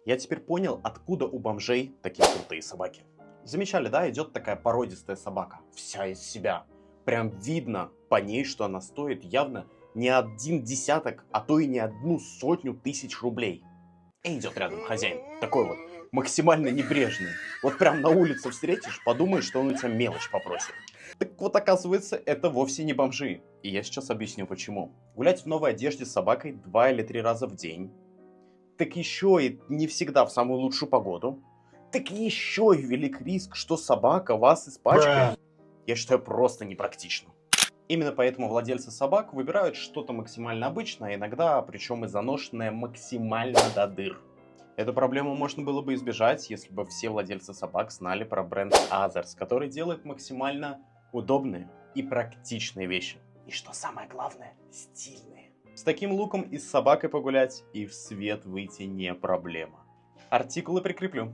Я теперь понял, откуда у бомжей такие крутые собаки. Замечали, да, идет такая породистая собака, вся из себя. Прям видно по ней, что она стоит явно не один десяток, а то и не одну сотню тысяч рублей. И идет рядом хозяин, такой вот, максимально небрежный. Вот прям на улице встретишь, подумаешь, что он у тебя мелочь попросит. Так вот, оказывается, это вовсе не бомжи. И я сейчас объясню почему. Гулять в новой одежде с собакой 2 или 3 раза в день. Так еще и не всегда в самую лучшую погоду. Так еще и велик риск, что собака вас испачкает. Я считаю, просто непрактично. Именно поэтому владельцы собак выбирают что-то максимально обычное, иногда, причем и заношенное максимально до дыр. Эту проблему можно было бы избежать, если бы все владельцы собак знали про бренд Others, который делает максимально удобные и практичные вещи. И что самое главное, стильные. С таким луком и с собакой погулять, и в свет выйти не проблема. Артикулы прикреплю.